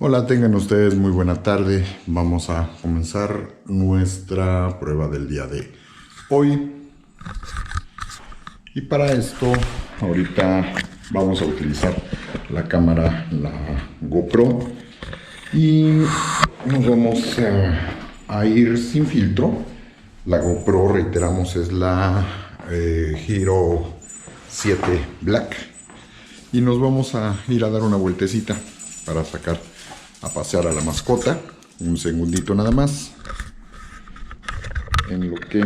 Hola, tengan ustedes muy buena tarde. Vamos a comenzar nuestra prueba del día de hoy. Y para esto, ahorita vamos a utilizar la cámara, la GoPro. Y nos vamos a ir sin filtro. La GoPro, reiteramos, es la Hero 7 Black. Y nos vamos a ir a dar una vueltecita para sacar a pasear a la mascota. Un segundito nada más, en lo que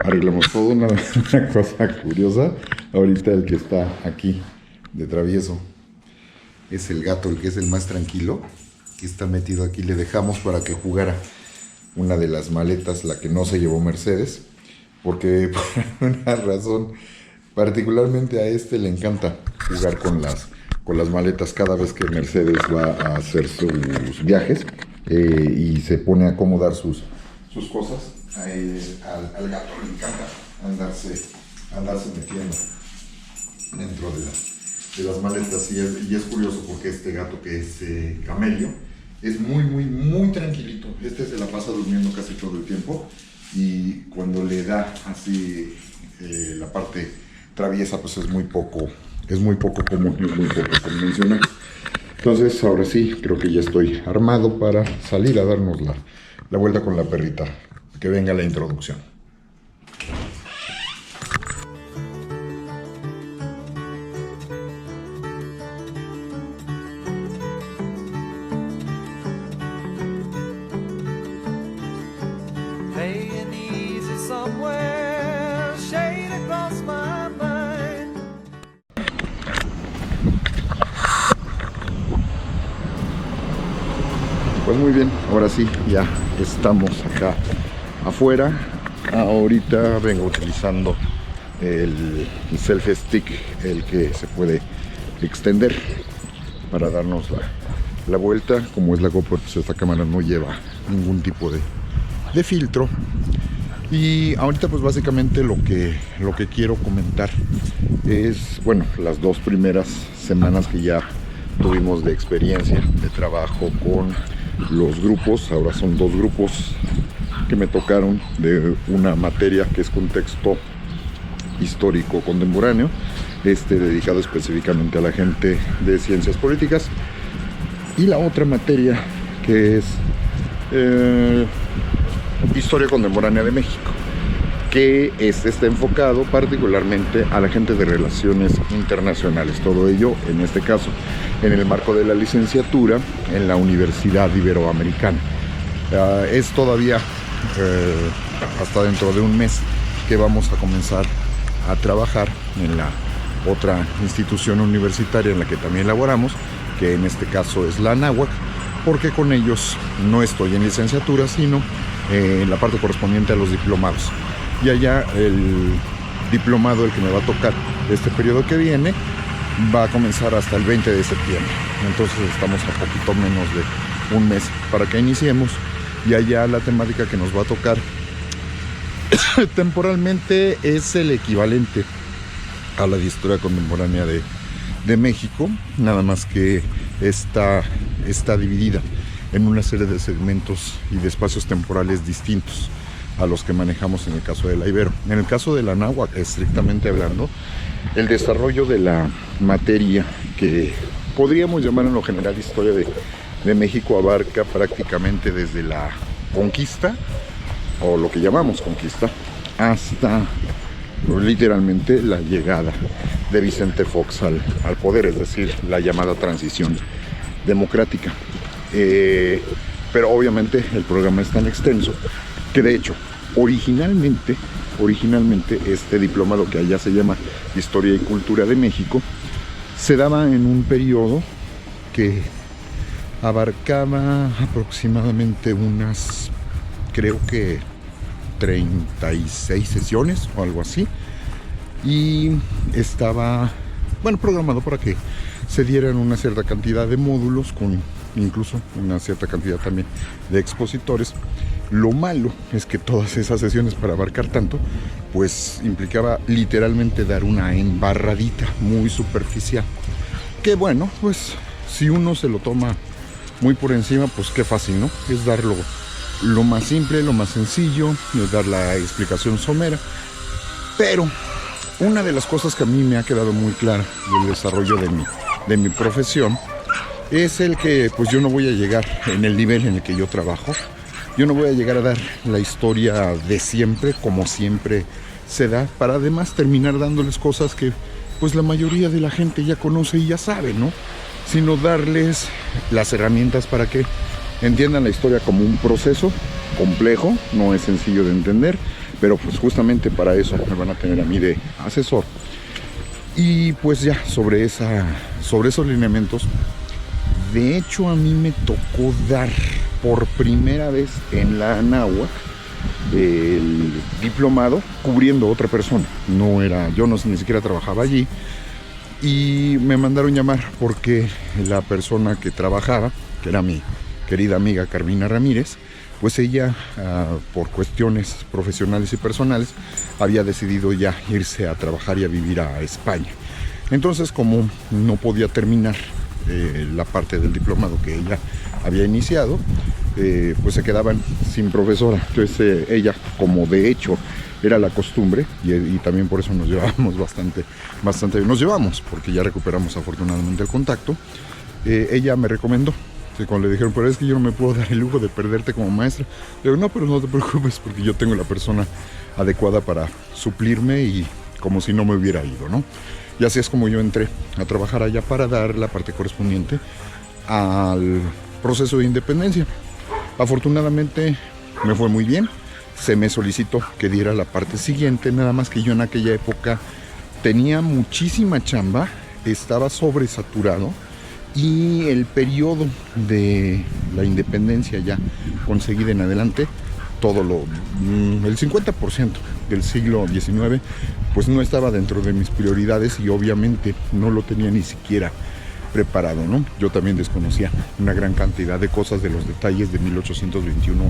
arreglamos todo. Una cosa curiosa, ahorita el que está aquí de travieso es el gato, el que es el más tranquilo, que está metido aquí. Le dejamos para que jugara una de las maletas, la que no se llevó Mercedes, porque por una razón, particularmente a este le encanta jugar con las maletas cada vez que Mercedes va a hacer sus viajes, y se pone a acomodar sus cosas. Al gato le encanta andarse metiendo dentro de las maletas, y es curioso porque este gato, que es camello, es muy tranquilito. Este se la pasa durmiendo casi todo el tiempo, y cuando le da así la parte traviesa, pues es muy poco común, es muy poco convencional. Entonces, ahora sí, creo que ya estoy armado para salir a darnos la vuelta con la perrita. Que venga la introducción. Pues muy bien, ahora sí, ya estamos acá afuera. Ahorita vengo utilizando el selfie stick, el que se puede extender para darnos la vuelta. Como es la GoPro, pues esta cámara no lleva ningún tipo de filtro. Y ahorita pues básicamente lo que quiero comentar es, bueno, las 2 primeras semanas que ya tuvimos de experiencia de trabajo con los grupos. Ahora son 2 grupos que me tocaron, de una materia que es contexto histórico contemporáneo, dedicado específicamente a la gente de ciencias políticas, y la otra materia que es historia contemporánea de México, que está enfocado particularmente a la gente de relaciones internacionales. Todo ello, en este caso, en el marco de la licenciatura en la Universidad Iberoamericana. Es todavía hasta dentro de un mes que vamos a comenzar a trabajar en la otra institución universitaria en la que también laboramos, que en este caso es la Anáhuac, porque con ellos no estoy en licenciatura, sino en la parte correspondiente a los diplomados. Y allá el diplomado, el que me va a tocar este periodo que viene, va a comenzar hasta el 20 de septiembre. Entonces estamos a poquito menos de un mes para que iniciemos. Y allá la temática que nos va a tocar temporalmente es el equivalente a la de historia contemporánea de México, nada más que está dividida en una serie de segmentos y de espacios temporales distintos a los que manejamos en el caso de la Ibero. En el caso de la Anáhuac, estrictamente hablando, el desarrollo de la materia, que podríamos llamar en lo general historia de México, abarca prácticamente desde la conquista, o lo que llamamos conquista, hasta literalmente la llegada de Vicente Fox al poder, es decir, la llamada transición democrática. Pero obviamente el programa es tan extenso que, de hecho, originalmente este diplomado, que allá se llama Historia y Cultura de México, se daba en un periodo que abarcaba aproximadamente unas, creo que 36 sesiones o algo así, y estaba, bueno, programado para que se dieran una cierta cantidad de módulos, con incluso una cierta cantidad también de expositores. Lo malo es que todas esas sesiones, para abarcar tanto, pues implicaba literalmente dar una embarradita muy superficial, que bueno, pues si uno se lo toma muy por encima, pues qué fácil, ¿no? Es darlo lo más simple, lo más sencillo, es dar la explicación somera. Pero una de las cosas que a mí me ha quedado muy clara del desarrollo de mi profesión es el que pues yo no voy a llegar en el nivel en el que yo trabajo. Yo no voy a llegar a dar la historia de siempre, como siempre se da, para además terminar dándoles cosas que pues la mayoría de la gente ya conoce y ya sabe, ¿no? Sino darles las herramientas para que entiendan la historia como un proceso complejo, no es sencillo de entender, pero pues justamente para eso me van a tener a mí de asesor. Y pues ya sobre esos lineamientos, de hecho a mí me tocó dar por primera vez en la Anáhuac el diplomado cubriendo a otra persona. Yo ni siquiera trabajaba allí, y me mandaron llamar porque la persona que trabajaba, que era mi querida amiga Carmina Ramírez, pues ella por cuestiones profesionales y personales había decidido ya irse a trabajar y a vivir a España. Entonces, como no podía terminar la parte del diplomado que ella había iniciado, pues se quedaban sin profesora. Entonces ella, como de hecho era la costumbre, y también por eso nos llevábamos bastante bien. Nos llevamos porque ya recuperamos afortunadamente el contacto. Ella me recomendó, cuando le dijeron, pero es que yo no me puedo dar el lujo de perderte como maestra. Le digo, no, pero no te preocupes, porque yo tengo la persona adecuada para suplirme y como si no me hubiera ido, ¿no? Y así es como yo entré a trabajar allá para dar la parte correspondiente al proceso de independencia. Afortunadamente me fue muy bien. Se me solicitó que diera la parte siguiente, nada más que yo en aquella época tenía muchísima chamba, estaba sobresaturado, y el periodo de la independencia ya conseguida en adelante, el 50% del siglo XIX, pues no estaba dentro de mis prioridades y obviamente no lo tenía ni siquiera preparado, ¿no? Yo también desconocía una gran cantidad de cosas, de los detalles de 1821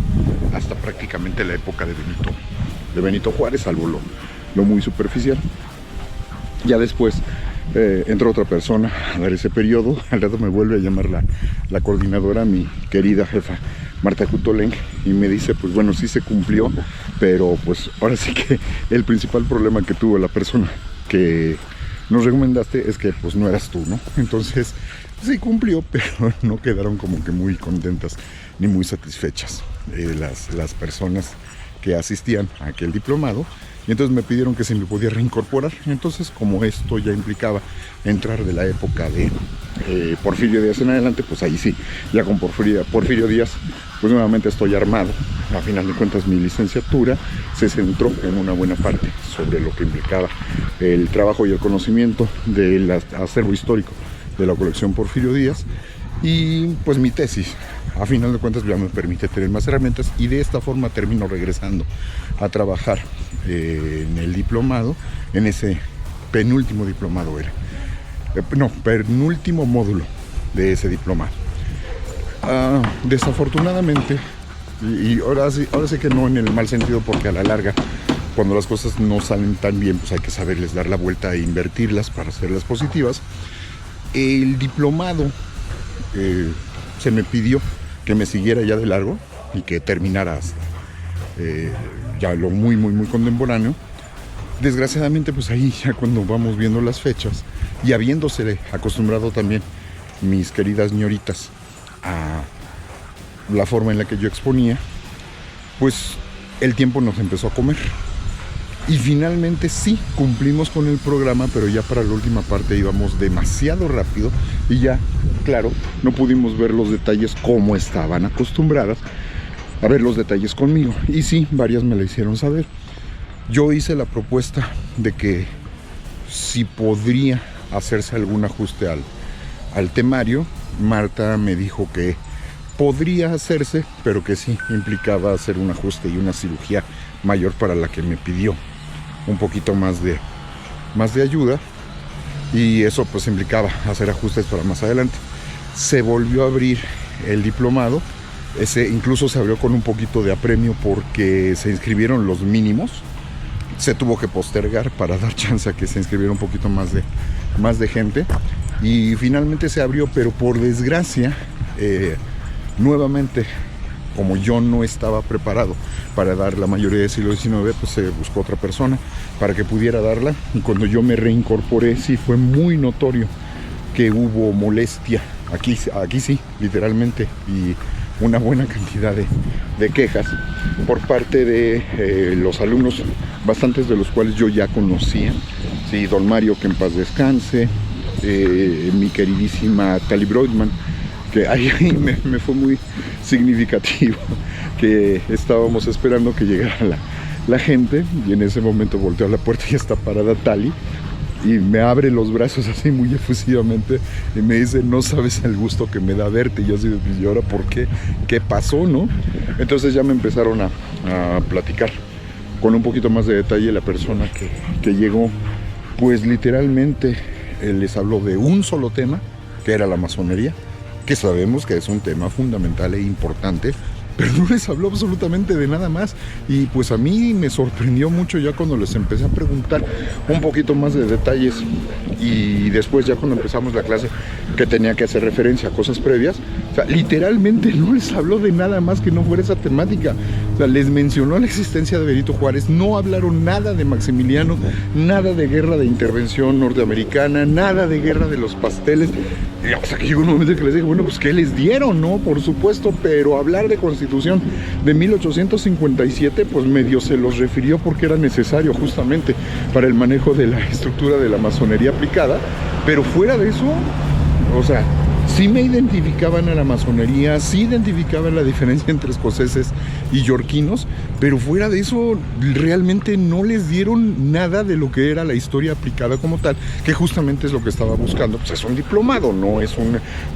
hasta prácticamente la época de Benito Juárez, salvo lo muy superficial. Ya después entró otra persona a dar ese periodo. Al rato me vuelve a llamar la coordinadora, mi querida jefa Marta Cutoleng, y me dice, pues bueno, sí se cumplió, pero pues ahora sí que el principal problema que tuvo la persona que nos recomendaste es que pues no eras tú, ¿no? Entonces sí cumplió, pero no quedaron como que muy contentas ni muy satisfechas las personas que asistían a aquel diplomado, y entonces me pidieron que se me podía reincorporar. Entonces, como esto ya implicaba entrar de la época de Porfirio Díaz en adelante, pues ahí sí, ya con Porfirio Díaz, pues nuevamente estoy armado. A final de cuentas, mi licenciatura se centró en una buena parte sobre lo que implicaba el trabajo y el conocimiento del acervo histórico de la colección Porfirio Díaz, y pues mi tesis a final de cuentas ya me permite tener más herramientas, y de esta forma termino regresando a trabajar en el diplomado, en ese penúltimo diplomado penúltimo módulo de ese diplomado. Desafortunadamente, y ahora sí que no en el mal sentido, porque a la larga, cuando las cosas no salen tan bien, pues hay que saberles dar la vuelta e invertirlas para hacerlas positivas. El diplomado se me pidió que me siguiera ya de largo y que terminara hasta ya lo muy contemporáneo. Desgraciadamente, pues ahí ya cuando vamos viendo las fechas, y habiéndose acostumbrado también mis queridas ñoritas a la forma en la que yo exponía, pues el tiempo nos empezó a comer. Y finalmente sí, cumplimos con el programa, pero ya para la última parte íbamos demasiado rápido y ya, claro, no pudimos ver los detalles como estaban acostumbradas a ver los detalles conmigo. Y sí, varias me lo hicieron saber. Yo hice la propuesta de que si podría hacerse algún ajuste al temario. Marta me dijo que podría hacerse, pero que sí implicaba hacer un ajuste y una cirugía mayor, para la que me pidió un poquito más de ayuda, y eso pues implicaba hacer ajustes para más adelante. Se volvió a abrir el diplomado, ese incluso se abrió con un poquito de apremio porque se inscribieron los mínimos. Se tuvo que postergar para dar chance a que se inscribiera un poquito más de gente, y finalmente se abrió, pero por desgracia, nuevamente, como yo no estaba preparado para dar la mayoría del siglo XIX, pues se buscó otra persona para que pudiera darla, y cuando yo me reincorporé sí fue muy notorio que hubo molestia, aquí sí, literalmente, y una buena cantidad de quejas por parte de los alumnos, bastantes de los cuales yo ya conocía, sí, don Mario, que en paz descanse, mi queridísima Tali Broidman, que ahí me fue muy significativo, que estábamos esperando que llegara la gente, y en ese momento volteo a la puerta y está parada Tali, y me abre los brazos así muy efusivamente y me dice: no sabes el gusto que me da verte. Y yo así, ¿y ahora por qué? ¿Qué pasó, no? Entonces ya me empezaron a platicar con un poquito más de detalle la persona que llegó. Pues literalmente les habló de un solo tema, que era la masonería, que sabemos que es un tema fundamental e importante, pero no les habló absolutamente de nada más. Y pues a mí me sorprendió mucho ya cuando les empecé a preguntar un poquito más de detalles, y después ya cuando empezamos la clase, que tenía que hacer referencia a cosas previas, o sea, literalmente no les habló de nada más que no fuera esa temática. O sea, les mencionó la existencia de Benito Juárez, no hablaron nada de Maximiliano, nada de guerra de intervención norteamericana, nada de guerra de los pasteles. Y hasta que llegó un momento que les dije, bueno, pues ¿qué les dieron? No, por supuesto, pero hablar de Constitución de 1857, pues medio se los refirió porque era necesario justamente para el manejo de la estructura de la masonería aplicada. Pero fuera de eso, o sea, sí me identificaban a la masonería, sí identificaban la diferencia entre escoceses y yorquinos, pero fuera de eso realmente no les dieron nada de lo que era la historia aplicada como tal, que justamente es lo que estaba buscando. Pues es un diplomado, no es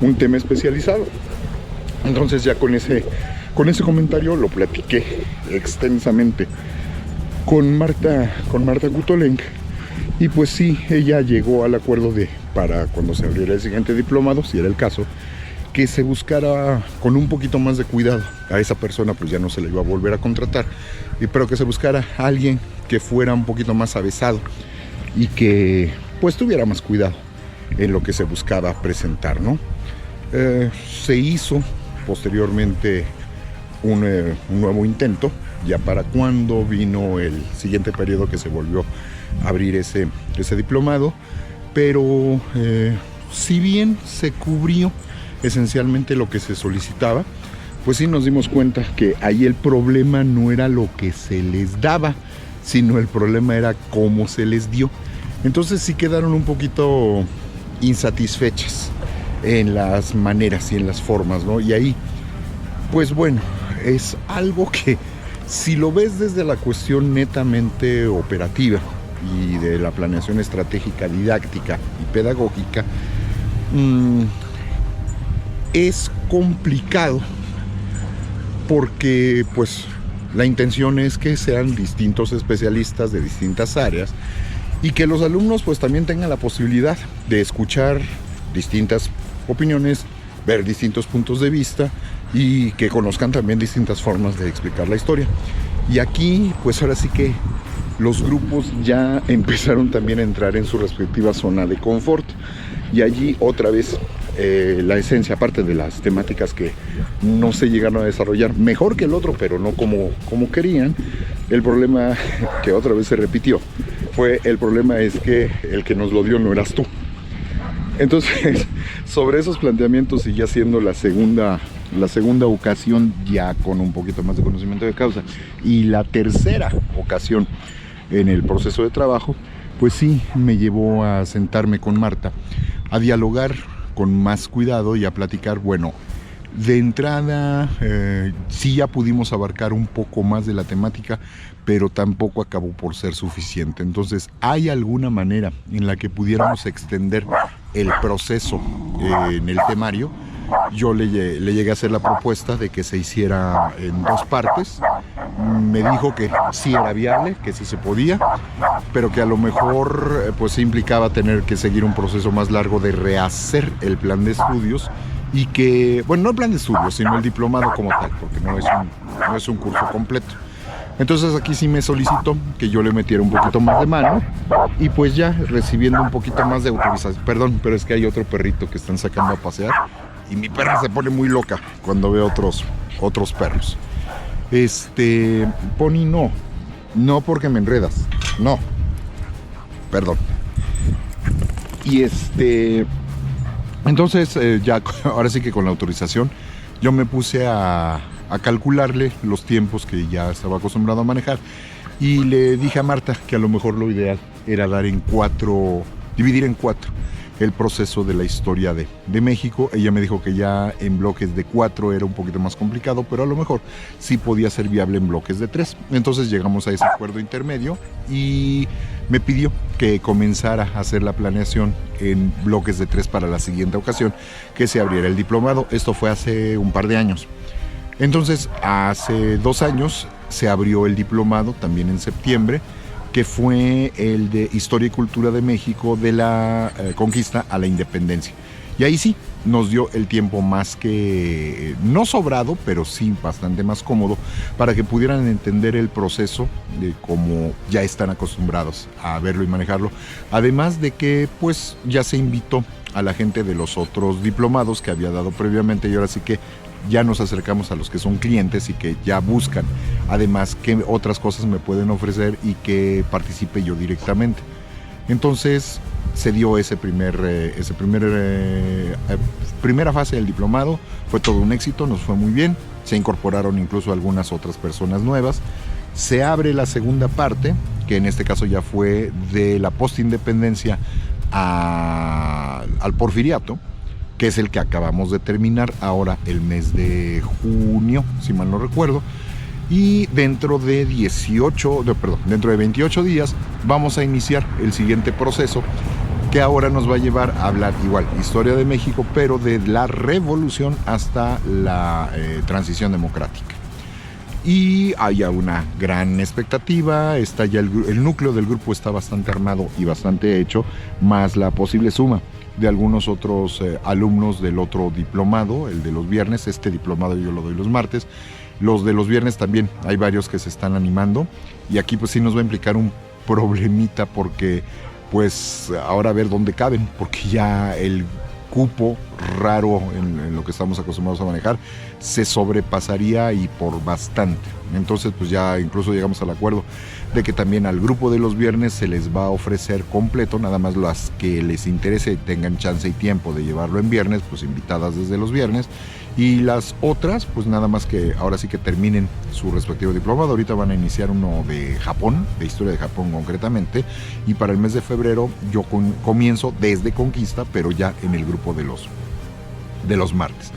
un tema especializado. Entonces ya con ese comentario lo platiqué extensamente con Marta Gutolenc, y pues sí, ella llegó al acuerdo de, para cuando se abriera el siguiente diplomado, si era el caso, que se buscara con un poquito más de cuidado. A esa persona pues ya no se le iba a volver a contratar, pero que se buscara a alguien que fuera un poquito más avesado y que pues tuviera más cuidado en lo que se buscaba presentar, ¿no? Se hizo posteriormente un nuevo intento, ya para cuando vino el siguiente periodo que se volvió a abrir ese diplomado, pero si bien se cubrió esencialmente lo que se solicitaba, pues sí nos dimos cuenta que ahí el problema no era lo que se les daba, sino el problema era cómo se les dio. Entonces sí quedaron un poquito insatisfechas en las maneras y en las formas, ¿no? Y ahí, pues bueno, es algo que si lo ves desde la cuestión netamente operativa y de la planeación estratégica, didáctica y pedagógica, es complicado, porque pues la intención es que sean distintos especialistas de distintas áreas y que los alumnos pues también tengan la posibilidad de escuchar distintas opiniones, ver distintos puntos de vista y que conozcan también distintas formas de explicar la historia. Y aquí pues ahora sí que los grupos ya empezaron también a entrar en su respectiva zona de confort, y allí otra vez la esencia, aparte de las temáticas que no se llegaron a desarrollar mejor que el otro, pero no como querían, el problema que otra vez se repitió fue el problema es que el que nos lo dio no eras tú. Entonces, sobre esos planteamientos, y ya siendo la segunda ocasión ya con un poquito más de conocimiento de causa, y la tercera ocasión en el proceso de trabajo, pues sí me llevó a sentarme con Marta, a dialogar con más cuidado y a platicar. Bueno, de entrada sí ya pudimos abarcar un poco más de la temática, pero tampoco acabó por ser suficiente. Entonces, ¿hay alguna manera en la que pudiéramos extender el proceso en el temario? Yo le llegué a hacer la propuesta de que se hiciera en 2 partes. Me dijo que sí era viable, que sí se podía, pero que a lo mejor pues implicaba tener que seguir un proceso más largo de rehacer el plan de estudios, y que, bueno, no el plan de estudios, sino el diplomado como tal, porque no es un curso completo. Entonces aquí sí me solicitó que yo le metiera un poquito más de mano y pues ya recibiendo un poquito más de autorización. Perdón, pero es que hay otro perrito que están sacando a pasear y mi perra se pone muy loca cuando ve otros perros. Pony no porque me enredas, no, perdón. Y entonces ya ahora sí que con la autorización yo me puse a calcularle los tiempos que ya estaba acostumbrado a manejar y le dije a Marta que a lo mejor lo ideal era dividir en cuatro el proceso de la historia de México. Ella me dijo que ya en bloques de 4 era un poquito más complicado, pero a lo mejor sí podía ser viable en bloques de 3. Entonces llegamos a ese acuerdo intermedio y me pidió que comenzara a hacer la planeación en bloques de 3 para la siguiente ocasión que se abriera el diplomado. Esto fue hace un par de años. Entonces, hace 2 años se abrió el diplomado, también en septiembre, que fue el de Historia y Cultura de México de la conquista a la independencia. Y ahí sí, nos dio el tiempo más que, no sobrado, pero sí bastante más cómodo, para que pudieran entender el proceso de cómo ya están acostumbrados a verlo y manejarlo. Además de que, pues, ya se invitó a la gente de los otros diplomados que había dado previamente y ahora sí que ya nos acercamos a los que son clientes y que ya buscan, además, qué otras cosas me pueden ofrecer y que participe yo directamente. Entonces se dio primera fase del diplomado, fue todo un éxito, nos fue muy bien, se incorporaron incluso algunas otras personas nuevas. Se abre la segunda parte, que en este caso ya fue de la postindependencia al porfiriato, que es el que acabamos de terminar ahora el mes de junio, si mal no recuerdo. Y dentro de 28 días vamos a iniciar el siguiente proceso, que ahora nos va a llevar a hablar igual, historia de México, pero de la revolución hasta la transición democrática. Y hay una gran expectativa, está ya el núcleo del grupo está bastante armado y bastante hecho, más la posible suma de algunos otros alumnos del otro diplomado, el de los viernes. Este diplomado yo lo doy los martes. Los de los viernes también hay varios que se están animando y aquí pues sí nos va a implicar un problemita porque pues ahora a ver dónde caben, porque ya el cupo raro en lo que estamos acostumbrados a manejar se sobrepasaría y por bastante. Entonces pues ya incluso llegamos al acuerdo de que también al grupo de los viernes se les va a ofrecer completo, nada más las que les interese y tengan chance y tiempo de llevarlo en viernes, pues invitadas desde los viernes, y las otras pues nada más que ahora sí que terminen su respectivo diplomado. Ahorita van a iniciar uno de Japón, de historia de Japón concretamente, y para el mes de febrero yo comienzo desde Conquista, pero ya en el grupo de los martes.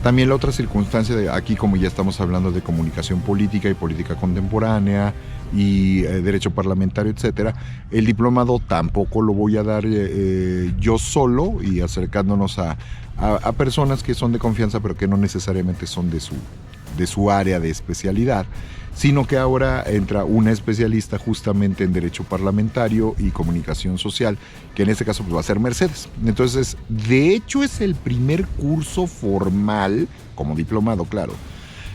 También la otra circunstancia de aquí, como ya estamos hablando de comunicación política y política contemporánea y derecho parlamentario, etcétera, el diplomado tampoco lo voy a dar yo solo y acercándonos a personas que son de confianza pero que no necesariamente son de su área de especialidad, sino que ahora entra una especialista justamente en derecho parlamentario y comunicación social, que en este caso pues va a ser Mercedes. Entonces, de hecho es el primer curso formal, como diplomado, claro,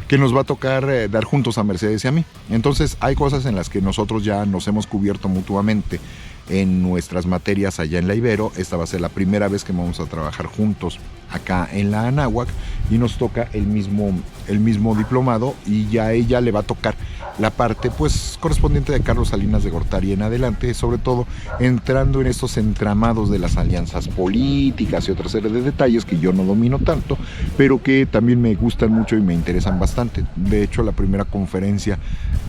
que nos va a tocar dar juntos a Mercedes y a mí. Entonces hay cosas en las que nosotros ya nos hemos cubierto mutuamente en nuestras materias allá en la Ibero. Esta va a ser la primera vez que vamos a trabajar juntos acá en la Anáhuac y nos toca el mismo diplomado, y ya a ella le va a tocar la parte pues correspondiente de Carlos Salinas de Gortari en adelante, sobre todo entrando en estos entramados de las alianzas políticas y otra serie de detalles que yo no domino tanto, pero que también me gustan mucho y me interesan bastante. De hecho, la primera conferencia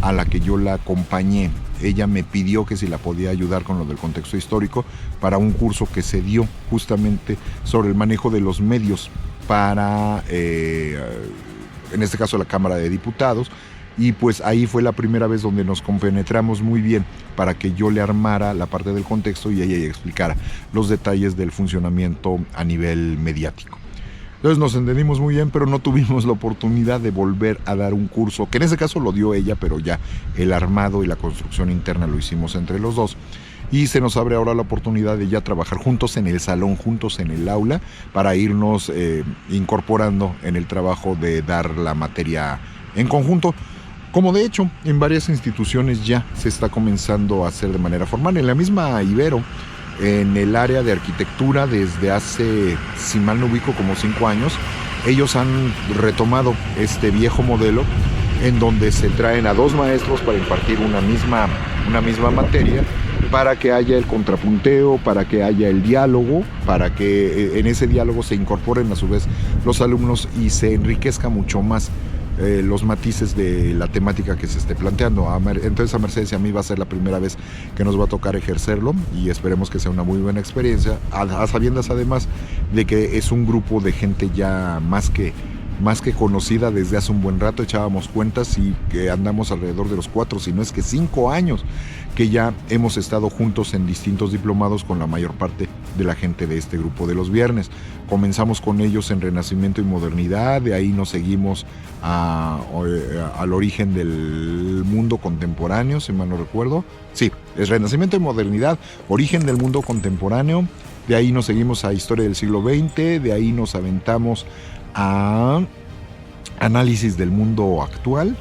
a la que yo la acompañé, ella me pidió que si la podía ayudar con lo del contexto histórico para un curso que se dio justamente sobre el manejo de los medios para, en este caso, la Cámara de Diputados. Y pues ahí fue la primera vez donde nos compenetramos muy bien para que yo le armara la parte del contexto y ella explicara los detalles del funcionamiento a nivel mediático. Entonces nos entendimos muy bien, pero no tuvimos la oportunidad de volver a dar un curso, que en ese caso lo dio ella, pero ya el armado y la construcción interna lo hicimos entre los dos. Y se nos abre ahora la oportunidad de ya trabajar juntos en el salón, juntos en el aula, para irnos incorporando en el trabajo de dar la materia en conjunto, como de hecho en varias instituciones ya se está comenzando a hacer de manera formal. En la misma Ibero, en el área de arquitectura, desde hace, si mal no ubico, como 5 años, ellos han retomado este viejo modelo en donde se traen a 2 maestros para impartir una misma materia, para que haya el contrapunteo, para que haya el diálogo, para que en ese diálogo se incorporen a su vez los alumnos y se enriquezca mucho más los matices de la temática que se esté planteando. Entonces a Mercedes y a mí va a ser la primera vez que nos va a tocar ejercerlo y esperemos que sea una muy buena experiencia, a sabiendas además de que es un grupo de gente ya más que conocida desde hace un buen rato. Echábamos cuentas y que andamos alrededor de los 4, si no es que 5 años que ya hemos estado juntos en distintos diplomados con la mayor parte de la gente de este grupo de los viernes. Comenzamos con ellos en Renacimiento y Modernidad, de ahí nos seguimos al origen del mundo contemporáneo, si mal no recuerdo. Sí, es Renacimiento y Modernidad, origen del mundo contemporáneo, de ahí nos seguimos a Historia del siglo XX, de ahí nos aventamos a análisis del mundo actual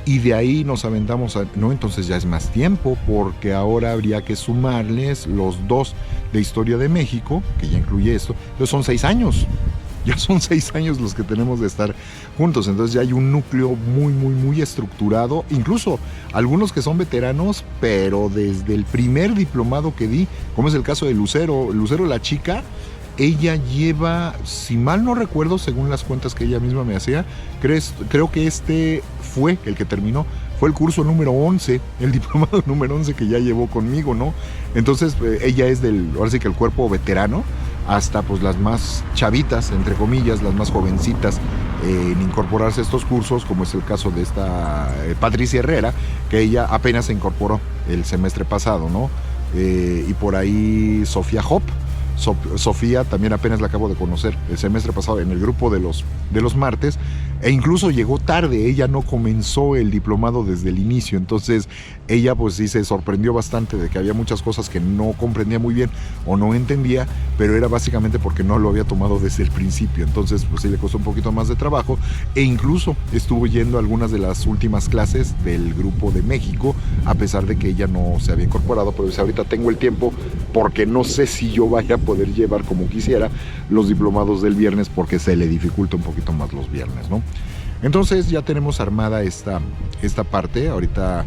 y de ahí nos aventamos entonces ya es más tiempo, porque ahora habría que sumarles los 2 de Historia de México, que ya incluye esto. Entonces son 6 años, ya son 6 años los que tenemos de estar juntos. Entonces ya hay un núcleo muy estructurado, incluso algunos que son veteranos, pero desde el primer diplomado que di, como es el caso de Lucero la chica. Ella lleva, si mal no recuerdo, según las cuentas que ella misma me hacía, creo que este fue el que terminó, fue el curso número 11, el diplomado número 11 que ya llevó conmigo, ¿no? Entonces ella es ahora sí que el cuerpo veterano, hasta pues las más chavitas, entre comillas, las más jovencitas en incorporarse a estos cursos, como es el caso de esta Patricia Herrera, que ella apenas se incorporó el semestre pasado, ¿no? Y por ahí Sofía Hop. Sofía también apenas la acabo de conocer el semestre pasado en el grupo de los martes, e incluso llegó tarde, ella no comenzó el diplomado desde el inicio. Entonces ella pues sí se sorprendió bastante de que había muchas cosas que no comprendía muy bien o no entendía, pero era básicamente porque no lo había tomado desde el principio. Entonces pues sí le costó un poquito más de trabajo, e incluso estuvo yendo a algunas de las últimas clases del grupo de México, a pesar de que ella no se había incorporado. Pero dice, ahorita tengo el tiempo porque no sé si yo vaya a poder llevar como quisiera los diplomados del viernes, porque se le dificulta un poquito más los viernes, ¿no? Entonces ya tenemos armada esta parte. Ahorita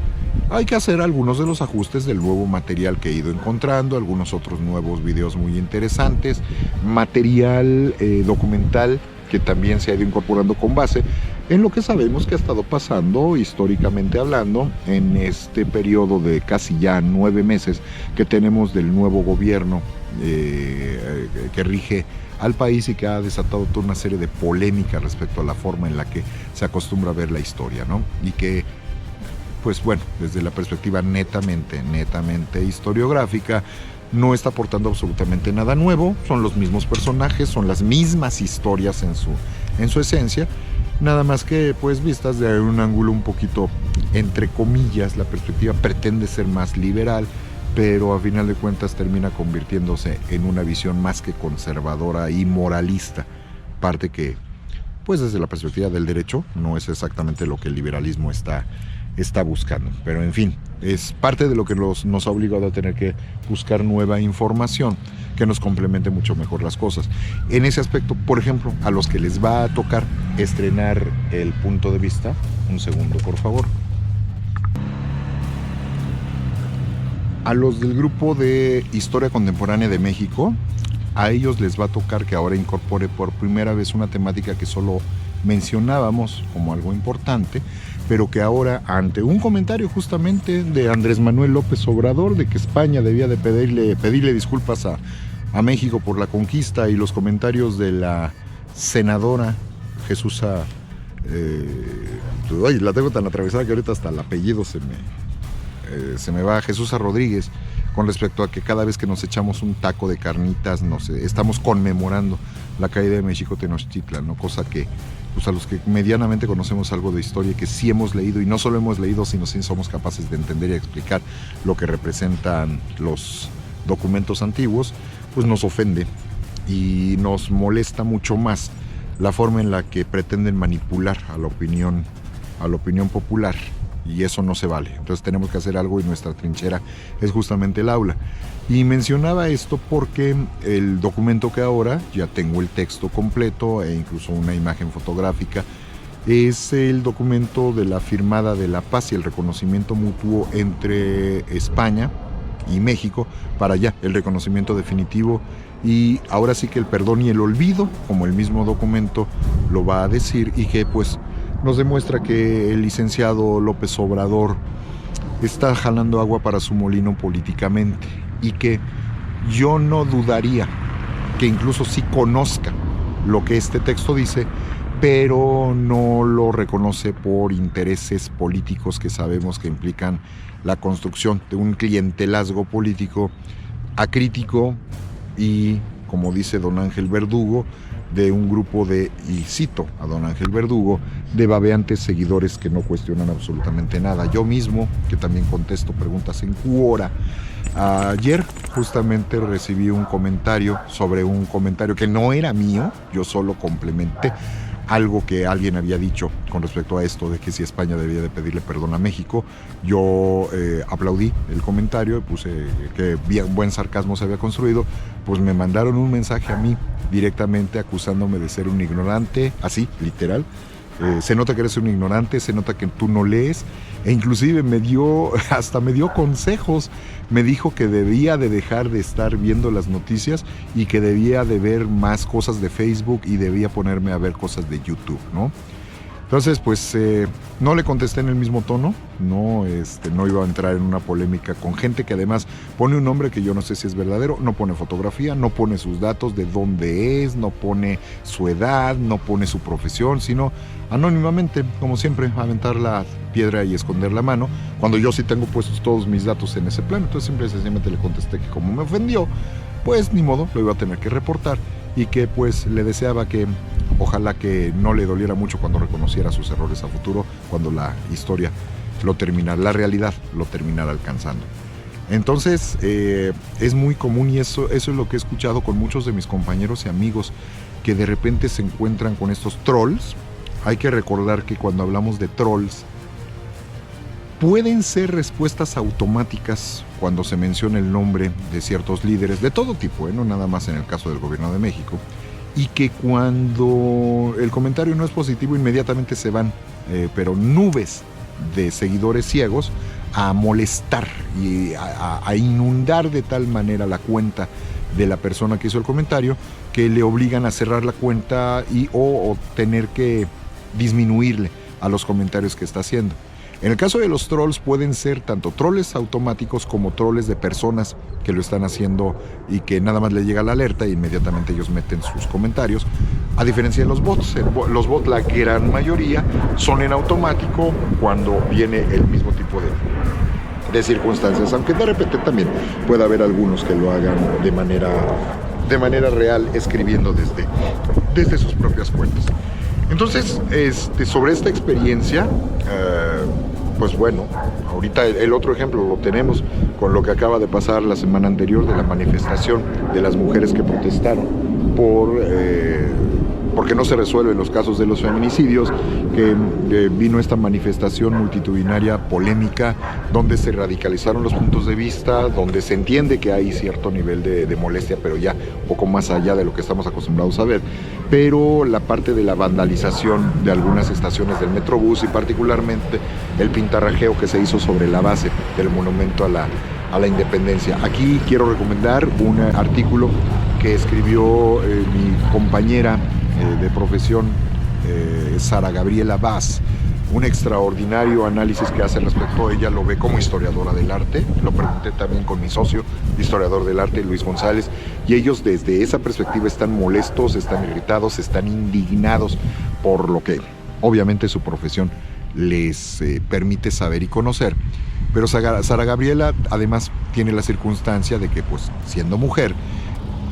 hay que hacer algunos de los ajustes del nuevo material que he ido encontrando, algunos otros nuevos videos muy interesantes, material documental que también se ha ido incorporando con base en lo que sabemos que ha estado pasando históricamente hablando en este periodo de casi ya 9 meses que tenemos del nuevo gobierno que rige al país y que ha desatado toda una serie de polémica respecto a la forma en la que se acostumbra a ver la historia, ¿no? Y que, pues bueno, desde la perspectiva netamente historiográfica, no está aportando absolutamente nada nuevo. Son los mismos personajes, son las mismas historias en su esencia, nada más que pues vistas de un ángulo un poquito, entre comillas. La perspectiva pretende ser más liberal, pero a final de cuentas termina convirtiéndose en una visión más que conservadora y moralista, parte que pues desde la perspectiva del derecho no es exactamente lo que el liberalismo está buscando. Pero en fin, es parte de lo que nos ha obligado a tener que buscar nueva información que nos complemente mucho mejor las cosas. En ese aspecto, por ejemplo, a los que les va a tocar estrenar el punto de vista, un segundo por favor, a los del grupo de Historia Contemporánea de México, a ellos les va a tocar que ahora incorpore por primera vez una temática que solo mencionábamos como algo importante, pero que ahora, ante un comentario justamente de Andrés Manuel López Obrador de que España debía de pedirle disculpas a México por la conquista, y los comentarios de la senadora Jesusa, la tengo tan atravesada que ahorita hasta el apellido se me va, Jesusa Rodríguez, con respecto a que cada vez que nos echamos un taco de carnitas estamos conmemorando la caída de México Tenochtitlan, ¿no? Cosa que pues a los que medianamente conocemos algo de historia, que sí hemos leído, y no solo hemos leído, sino sí somos capaces de entender y explicar lo que representan los documentos antiguos, pues nos ofende y nos molesta mucho más la forma en la que pretenden manipular a la opinión popular y eso no se vale. Entonces tenemos que hacer algo y nuestra trinchera es justamente el aula. Y mencionaba esto porque el documento que ahora ya tengo el texto completo e incluso una imagen fotográfica es el documento de la firmada de la paz y el reconocimiento mutuo entre España y México para ya el reconocimiento definitivo y ahora sí que el perdón y el olvido, como el mismo documento lo va a decir, y que pues nos demuestra que el licenciado López Obrador está jalando agua para su molino políticamente y que yo no dudaría que incluso sí conozca lo que este texto dice, pero no lo reconoce por intereses políticos que sabemos que implican la construcción de un clientelazgo político acrítico y, como dice don Ángel Verdugo, de un grupo de, y cito a don Ángel Verdugo, de babeantes seguidores que no cuestionan absolutamente nada. Yo mismo, que también contesto preguntas en Quora, ayer justamente recibí un comentario sobre un comentario que no era mío, yo solo complementé algo que alguien había dicho con respecto a esto de que si España debía de pedirle perdón a México. Yo aplaudí el comentario y puse que buen sarcasmo se había construido. Pues me mandaron un mensaje a mí directamente acusándome de ser un ignorante, así, literal. Se nota que eres un ignorante, se nota que tú no lees, e inclusive me dio consejos. Me dijo que debía de dejar de estar viendo las noticias y que debía de ver más cosas de Facebook y debía ponerme a ver cosas de YouTube, ¿no? Entonces, pues no le contesté en el mismo tono, no iba a entrar en una polémica con gente que además pone un nombre que yo no sé si es verdadero, no pone fotografía, no pone sus datos de dónde es, no pone su edad, no pone su profesión, sino anónimamente, como siempre, aventar la piedra y esconder la mano, cuando yo sí tengo puestos todos mis datos en ese plano. Entonces simple y sencillamente le contesté que como me ofendió, pues ni modo, lo iba a tener que reportar y que pues le deseaba que ojalá que no le doliera mucho cuando reconociera sus errores a futuro, cuando la historia lo terminara, la realidad lo terminara alcanzando. Entonces es muy común y eso es lo que he escuchado con muchos de mis compañeros y amigos que de repente se encuentran con estos trolls. Hay que recordar que cuando hablamos de trolls pueden ser respuestas automáticas cuando se menciona el nombre de ciertos líderes de todo tipo, no nada más en el caso del gobierno de México, y que cuando el comentario no es positivo inmediatamente se van, pero nubes de seguidores ciegos a molestar y a inundar de tal manera la cuenta de la persona que hizo el comentario que le obligan a cerrar la cuenta o tener que disminuirle a los comentarios que está haciendo. En el caso de los trolls pueden ser tanto troles automáticos como troles de personas que lo están haciendo y que nada más le llega la alerta e inmediatamente ellos meten sus comentarios. A diferencia de los bots, los bots la gran mayoría son en automático cuando viene el mismo tipo de circunstancias, aunque de repente también puede haber algunos que lo hagan de manera real escribiendo desde sus propias cuentas. Entonces, sobre esta experiencia, pues bueno, ahorita el otro ejemplo lo tenemos con lo que acaba de pasar la semana anterior de la manifestación de las mujeres que protestaron porque no se resuelven los casos de los feminicidios, que vino esta manifestación multitudinaria polémica, donde se radicalizaron los puntos de vista, donde se entiende que hay cierto nivel de molestia, pero ya un poco más allá de lo que estamos acostumbrados a ver, pero la parte de la vandalización de algunas estaciones del Metrobús y particularmente el pintarrajeo que se hizo sobre la base del monumento a la independencia. Aquí quiero recomendar un artículo que escribió mi compañera de profesión, Sara Gabriela Vaz, un extraordinario análisis que hace respecto a ella, lo ve como historiadora del arte, lo pregunté también con mi socio, historiador del arte, Luis González, y ellos desde esa perspectiva están molestos, están irritados, están indignados por lo que obviamente su profesión les permite saber y conocer. Pero Sara Gabriela además tiene la circunstancia de que, pues, siendo mujer,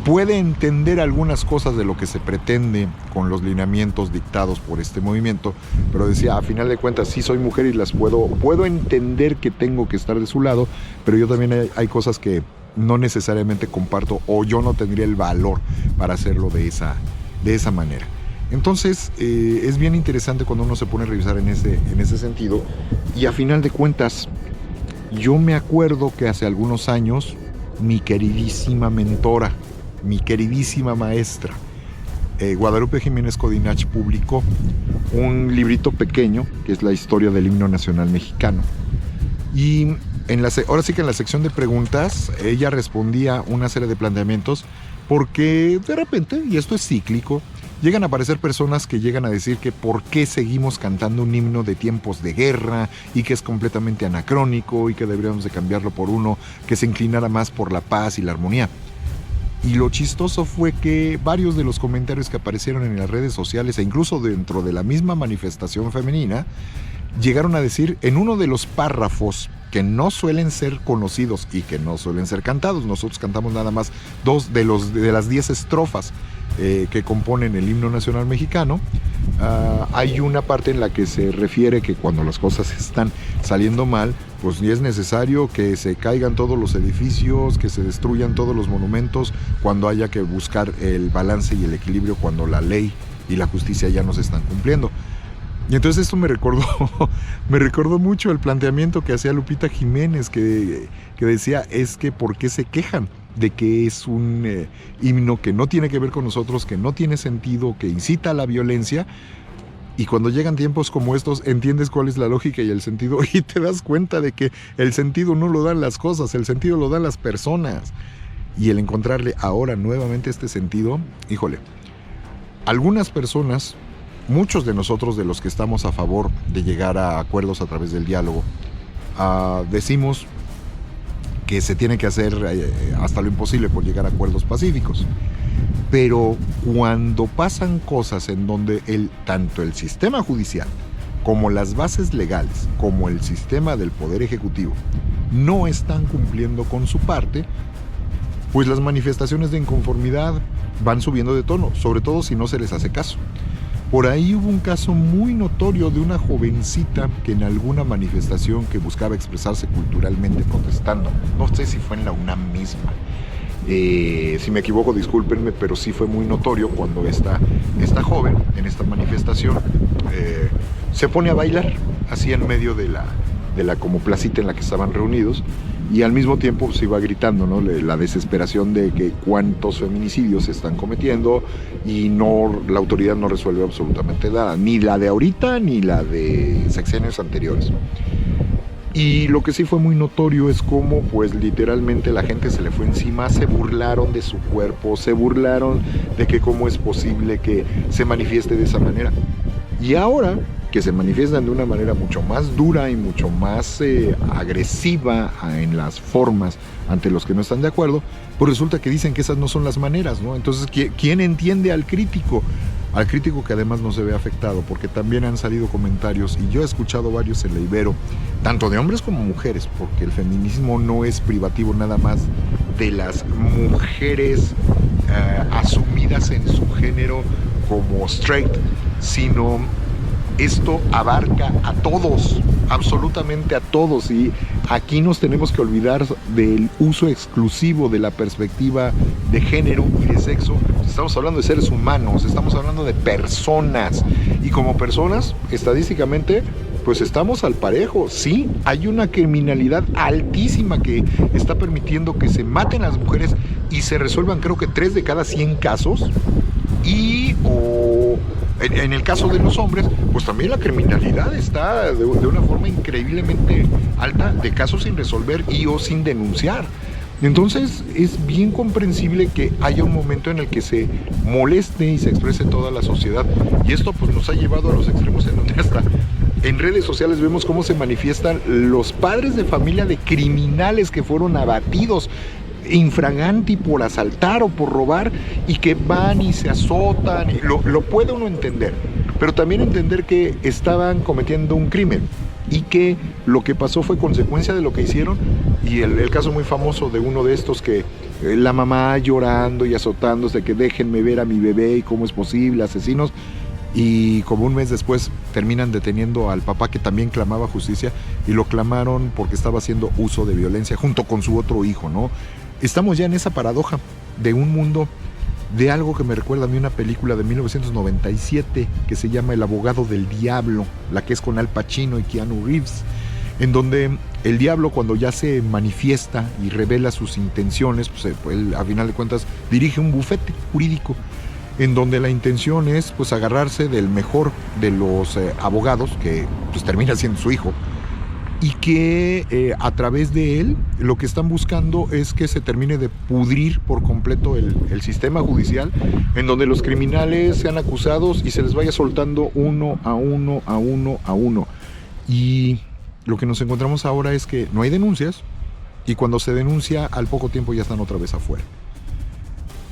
puede entender algunas cosas de lo que se pretende con los lineamientos dictados por este movimiento, pero decía, a final de cuentas, sí soy mujer y las puedo entender que tengo que estar de su lado, pero yo también hay cosas que no necesariamente comparto o yo no tendría el valor para hacerlo de esa manera. Entonces, es bien interesante cuando uno se pone a revisar en ese sentido. Y a final de cuentas, yo me acuerdo que hace algunos años, mi queridísima mentora, mi queridísima maestra, Guadalupe Jiménez Codinach, publicó un librito pequeño, que es la historia del himno nacional mexicano. Y ahora sí que en la sección de preguntas, ella respondía una serie de planteamientos, porque de repente, y esto es cíclico, llegan a aparecer personas que llegan a decir que por qué seguimos cantando un himno de tiempos de guerra y que es completamente anacrónico y que deberíamos de cambiarlo por uno que se inclinara más por la paz y la armonía. Y lo chistoso fue que varios de los comentarios que aparecieron en las redes sociales e incluso dentro de la misma manifestación femenina llegaron a decir en uno de los párrafos que no suelen ser conocidos y que no suelen ser cantados, nosotros cantamos nada más 2 de las 10 estrofas que componen el himno nacional mexicano. Hay una parte en la que se refiere que cuando las cosas están saliendo mal, pues ni es necesario que se caigan todos los edificios, que se destruyan todos los monumentos, cuando haya que buscar el balance y el equilibrio, cuando la ley y la justicia ya no se están cumpliendo. Y entonces esto me recordó mucho el planteamiento que hacía Lupita Jiménez, que decía, es que ¿por qué se quejan de que es un himno que no tiene que ver con nosotros, que no tiene sentido, que incita a la violencia? Y cuando llegan tiempos como estos, entiendes cuál es la lógica y el sentido, y te das cuenta de que el sentido no lo dan las cosas, el sentido lo dan las personas. Y el encontrarle ahora nuevamente este sentido, híjole, algunas personas, muchos de nosotros, de los que estamos a favor de llegar a acuerdos a través del diálogo, decimos que se tiene que hacer hasta lo imposible por llegar a acuerdos pacíficos. Pero cuando pasan cosas en donde tanto el sistema judicial como las bases legales, como el sistema del Poder Ejecutivo, no están cumpliendo con su parte, pues las manifestaciones de inconformidad van subiendo de tono, sobre todo si no se les hace caso. Por ahí hubo un caso muy notorio de una jovencita que en alguna manifestación que buscaba expresarse culturalmente protestando, no sé si fue en la UNAM misma, si me equivoco discúlpenme, pero sí fue muy notorio cuando esta joven en esta manifestación se pone a bailar así en medio de la como placita en la que estaban reunidos, y al mismo tiempo se iba gritando, ¿no?, la desesperación de que cuántos feminicidios se están cometiendo y la autoridad no resuelve absolutamente nada, ni la de ahorita ni la de sexenios anteriores. Y lo que sí fue muy notorio es cómo pues literalmente la gente se le fue encima, se burlaron de su cuerpo, se burlaron de que cómo es posible que se manifieste de esa manera. Y ahora que se manifiestan de una manera mucho más dura y mucho más agresiva en las formas ante los que no están de acuerdo, pues resulta que dicen que esas no son las maneras, ¿no? Entonces, ¿quién entiende al crítico? Al crítico que además no se ve afectado, porque también han salido comentarios, y yo he escuchado varios en la Ibero, tanto de hombres como mujeres, porque el feminismo no es privativo nada más de las mujeres asumidas en su género como straight, sino esto abarca a todos, absolutamente a todos, y aquí nos tenemos que olvidar del uso exclusivo de la perspectiva de género y de sexo. Estamos hablando de seres humanos, estamos hablando de personas, y como personas, estadísticamente, pues estamos al parejo. Sí, hay una criminalidad altísima que está permitiendo que se maten a las mujeres y se resuelvan creo que 3 de cada 100 casos, en el caso de los hombres, pues también la criminalidad está de una forma increíblemente alta de casos sin resolver y o sin denunciar. Entonces es bien comprensible que haya un momento en el que se moleste y se exprese toda la sociedad. Y esto pues nos ha llevado a los extremos en donde hasta en redes sociales vemos cómo se manifiestan los padres de familia de criminales que fueron abatidos infraganti por asaltar o por robar, y que van y se azotan. Lo puede uno entender, pero también entender que estaban cometiendo un crimen y que lo que pasó fue consecuencia de lo que hicieron. Y el caso muy famoso de uno de estos que la mamá llorando y azotándose, que déjenme ver a mi bebé y cómo es posible, asesinos. Y como un mes después terminan deteniendo al papá, que también clamaba justicia, y lo clamaron porque estaba haciendo uso de violencia junto con su otro hijo, ¿no? Estamos ya en esa paradoja de un mundo de algo que me recuerda a mí una película de 1997 que se llama El abogado del diablo, la que es con Al Pacino y Keanu Reeves, en donde el diablo, cuando ya se manifiesta y revela sus intenciones, pues él, a final de cuentas, dirige un bufete jurídico en donde la intención es pues agarrarse del mejor de los abogados, que pues termina siendo su hijo, y que a través de él lo que están buscando es que se termine de pudrir por completo el sistema judicial, en donde los criminales sean acusados y se les vaya soltando uno a uno, a uno, a uno. Y lo que nos encontramos ahora es que no hay denuncias, y cuando se denuncia, al poco tiempo ya están otra vez afuera.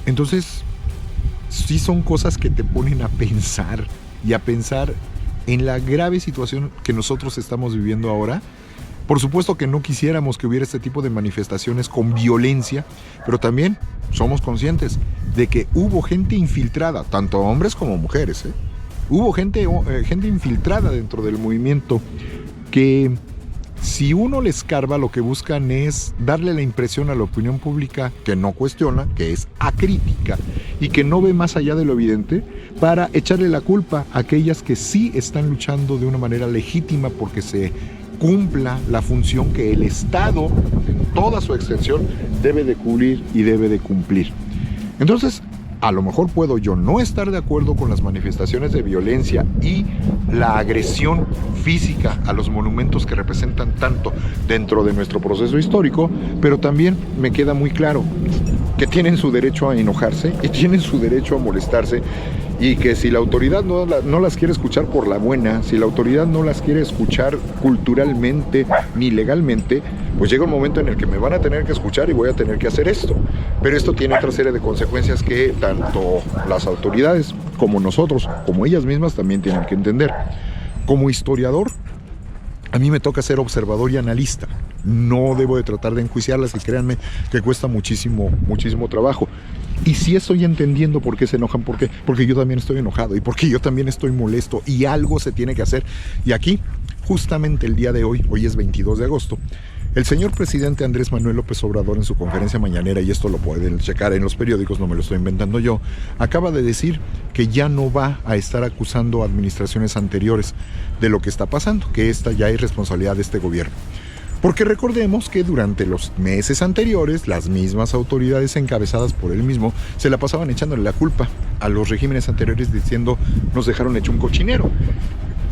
Entonces, sí son cosas que te ponen a pensar, y a pensar en la grave situación que nosotros estamos viviendo ahora. Por supuesto que no quisiéramos que hubiera este tipo de manifestaciones con violencia, pero también somos conscientes de que hubo gente infiltrada, tanto hombres como mujeres, ¿eh? Hubo gente infiltrada dentro del movimiento que, si uno le escarba, lo que buscan es darle la impresión a la opinión pública que no cuestiona, que es acrítica y que no ve más allá de lo evidente, para echarle la culpa a aquellas que sí están luchando de una manera legítima porque se cumpla la función que el Estado, en toda su extensión, debe de cubrir y debe de cumplir. Entonces, a lo mejor puedo yo no estar de acuerdo con las manifestaciones de violencia y la agresión física a los monumentos que representan tanto dentro de nuestro proceso histórico, pero también me queda muy claro que tienen su derecho a enojarse y tienen su derecho a molestarse, y que si la autoridad no las quiere escuchar por la buena, si la autoridad no las quiere escuchar culturalmente ni legalmente, pues llega un momento en el que me van a tener que escuchar y voy a tener que hacer esto. Pero esto tiene otra serie de consecuencias que tanto las autoridades como nosotros, como ellas mismas, también tienen que entender. Como historiador, a mí me toca ser observador y analista. No debo de tratar de enjuiciarlas, y créanme que cuesta muchísimo, muchísimo trabajo. Y sí estoy entendiendo por qué se enojan, porque yo también estoy enojado y porque yo también estoy molesto, y algo se tiene que hacer. Y aquí, justamente el día de hoy es 22 de agosto, el señor presidente Andrés Manuel López Obrador, en su conferencia mañanera, y esto lo pueden checar en los periódicos, no me lo estoy inventando yo, acaba de decir que ya no va a estar acusando a administraciones anteriores de lo que está pasando, que esta ya es responsabilidad de este gobierno. Porque recordemos que durante los meses anteriores, las mismas autoridades encabezadas por él mismo se la pasaban echándole la culpa a los regímenes anteriores, diciendo: nos dejaron hecho un cochinero.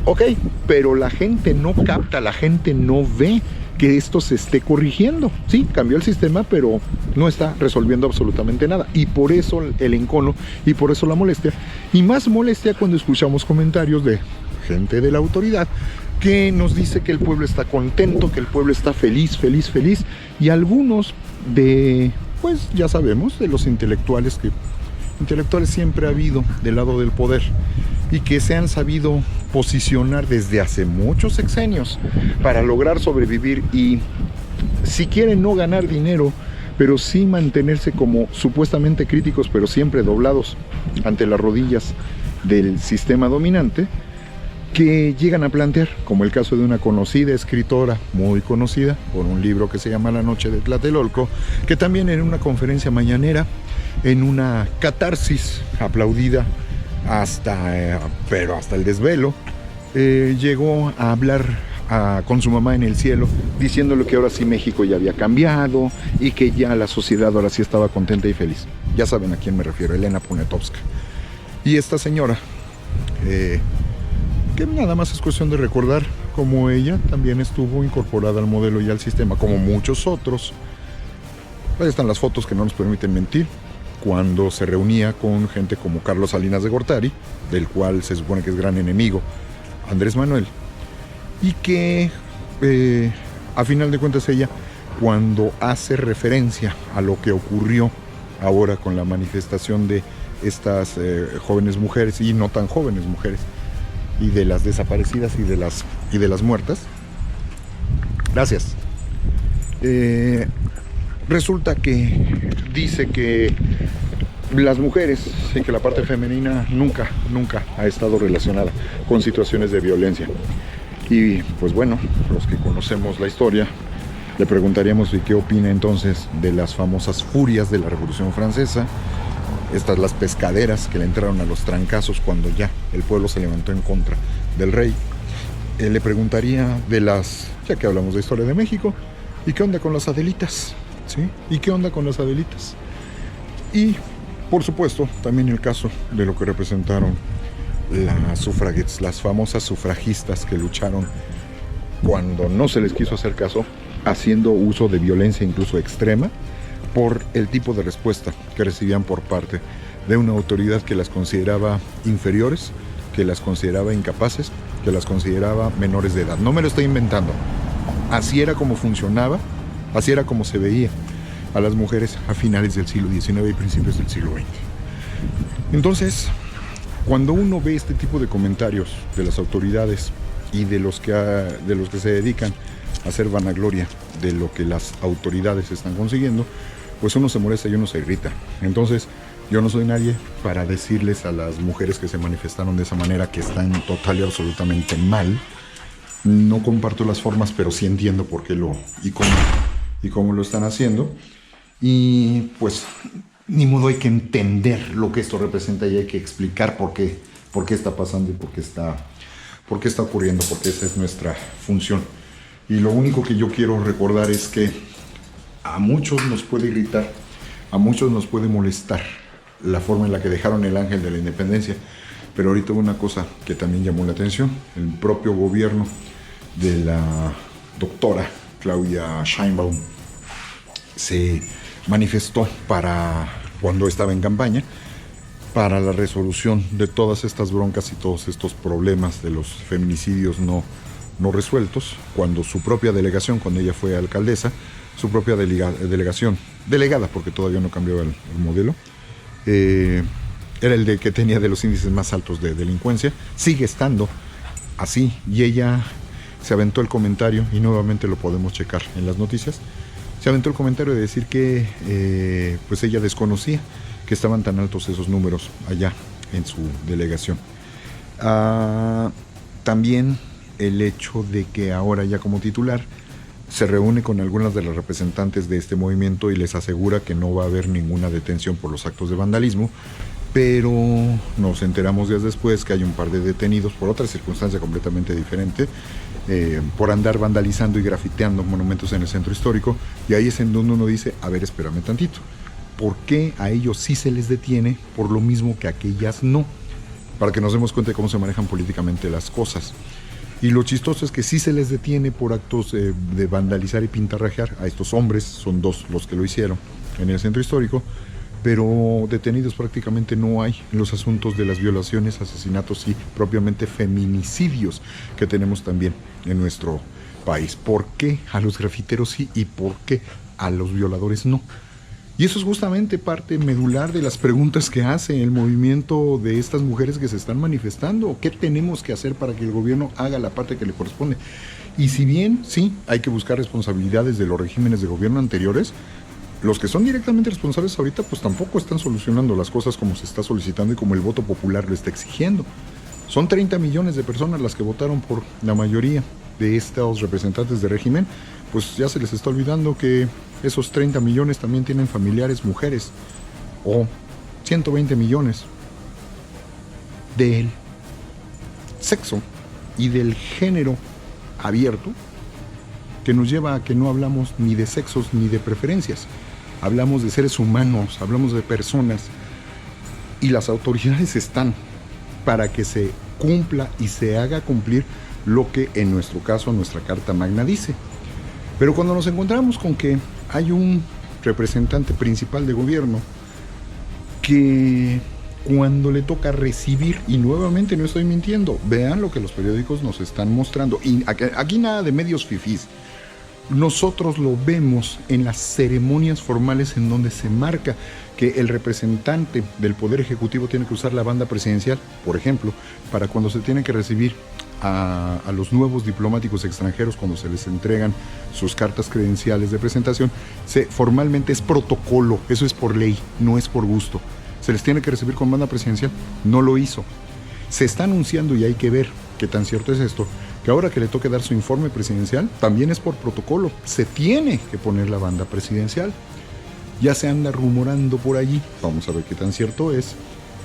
Ok, pero la gente no capta, la gente no ve que esto se esté corrigiendo. Sí, cambió el sistema, pero no está resolviendo absolutamente nada. Y por eso el encono, y por eso la molestia. Y más molestia cuando escuchamos comentarios de gente de la autoridad que nos dice que el pueblo está contento, que el pueblo está feliz, feliz, feliz. Y algunos de, pues ya sabemos, de los intelectuales, que intelectuales siempre ha habido del lado del poder, y que se han sabido posicionar desde hace muchos sexenios para lograr sobrevivir, y si quieren no ganar dinero, pero sí mantenerse como supuestamente críticos, pero siempre doblados ante las rodillas del sistema dominante, que llegan a plantear, como el caso de una conocida escritora, muy conocida, por un libro que se llama La Noche de Tlatelolco, que también en una conferencia mañanera, en una catarsis aplaudida pero hasta el desvelo, llegó a hablar con su mamá en el cielo, diciéndole que ahora sí México ya había cambiado y que ya la sociedad ahora sí estaba contenta y feliz. Ya saben a quién me refiero, Elena Poniatowska. Y esta señora, que nada más es cuestión de recordar cómo ella también estuvo incorporada al modelo y al sistema, como muchos otros. Ahí están las fotos que no nos permiten mentir, cuando se reunía con gente como Carlos Salinas de Gortari, del cual se supone que es gran enemigo Andrés Manuel, y que a final de cuentas ella, cuando hace referencia a lo que ocurrió ahora con la manifestación de estas jóvenes mujeres, y no tan jóvenes mujeres, y de las desaparecidas y de las muertas, gracias, resulta que dice que las mujeres y que la parte femenina nunca ha estado relacionada con situaciones de violencia. Y pues bueno, los que conocemos la historia, le preguntaríamos: ¿y qué opina entonces de las famosas furias de la Revolución Francesa? Estas las pescaderas que le entraron a los trancazos cuando ya el pueblo se levantó en contra del rey. Le preguntaría de las, ya que hablamos de historia de México, ¿y qué onda con las Adelitas? ¿Sí? ¿Y qué onda con las Adelitas? Y, por supuesto, también el caso de lo que representaron las sufragettes, las famosas sufragistas que lucharon cuando no se les quiso hacer caso, haciendo uso de violencia incluso extrema, por el tipo de respuesta que recibían por parte de una autoridad que las consideraba inferiores, que las consideraba incapaces, que las consideraba menores de edad. No me lo estoy inventando. Así era como funcionaba, así era como se veía a las mujeres a finales del siglo XIX y principios del siglo XX. Entonces, cuando uno ve este tipo de comentarios de las autoridades y de los que se dedican a hacer vanagloria de lo que las autoridades están consiguiendo, pues uno se molesta y uno se irrita. Entonces, yo no soy nadie para decirles a las mujeres que se manifestaron de esa manera que están total y absolutamente mal. No comparto las formas, pero sí entiendo por qué y cómo lo están haciendo. Y pues ni modo, hay que entender lo que esto representa y hay que explicar por qué está pasando y por qué está ocurriendo, porque esa es nuestra función. Y lo único que yo quiero recordar es que a muchos nos puede irritar, a muchos nos puede molestar la forma en la que dejaron el ángel de la independencia, pero ahorita hubo una cosa que también llamó la atención. El propio gobierno de la doctora Claudia Sheinbaum se manifestó cuando estaba en campaña para la resolución de todas estas broncas y todos estos problemas de los feminicidios no resueltos, cuando su propia delegación, cuando ella fue alcaldesa, su propia delegada, porque todavía no cambió el modelo, era el de que tenía de los índices más altos de delincuencia, sigue estando así, y ella se aventó el comentario, y nuevamente lo podemos checar en las noticias, se aventó el comentario de decir que pues ella desconocía que estaban tan altos esos números allá en su delegación. También el hecho de que ahora ya como titular se reúne con algunas de las representantes de este movimiento y les asegura que no va a haber ninguna detención por los actos de vandalismo, pero nos enteramos días después que hay un par de detenidos por otra circunstancia completamente diferente, por andar vandalizando y grafiteando monumentos en el centro histórico, y ahí es en donde uno dice, a ver, espérame tantito, ¿por qué a ellos sí se les detiene por lo mismo que a aquellas no? Para que nos demos cuenta de cómo se manejan políticamente las cosas. Y lo chistoso es que sí se les detiene por actos de vandalizar y pintarrajear a estos hombres, son dos los que lo hicieron en el centro histórico, pero detenidos prácticamente no hay en los asuntos de las violaciones, asesinatos y propiamente feminicidios que tenemos también en nuestro país. ¿Por qué a los grafiteros sí y por qué a los violadores no? Y eso es justamente parte medular de las preguntas que hace el movimiento de estas mujeres que se están manifestando. ¿Qué tenemos que hacer para que el gobierno haga la parte que le corresponde? Y si bien, sí, hay que buscar responsabilidades de los regímenes de gobierno anteriores, los que son directamente responsables ahorita pues tampoco están solucionando las cosas como se está solicitando y como el voto popular lo está exigiendo. Son 30 millones de personas las que votaron por la mayoría de estos representantes de régimen, pues ya se les está olvidando que esos 30 millones también tienen familiares mujeres, o 120 millones del sexo y del género abierto, que nos lleva a que no hablamos ni de sexos ni de preferencias, hablamos de seres humanos, hablamos de personas, y las autoridades están para que se cumpla y se haga cumplir lo que en nuestro caso nuestra Carta Magna dice. Pero cuando nos encontramos con que hay un representante principal de gobierno que cuando le toca recibir, y nuevamente no estoy mintiendo, vean lo que los periódicos nos están mostrando, y aquí nada de medios fifís, nosotros lo vemos en las ceremonias formales en donde se marca que el representante del Poder Ejecutivo tiene que usar la banda presidencial, por ejemplo, para cuando se tiene que recibir a los nuevos diplomáticos extranjeros, cuando se les entregan sus cartas credenciales de presentación, formalmente es protocolo, eso es por ley, no es por gusto. Se les tiene que recibir con banda presidencial, no lo hizo. Se está anunciando, y hay que ver qué tan cierto es esto, que ahora que le toque dar su informe presidencial, también es por protocolo, se tiene que poner la banda presidencial. Ya se anda rumorando por allí, vamos a ver qué tan cierto es,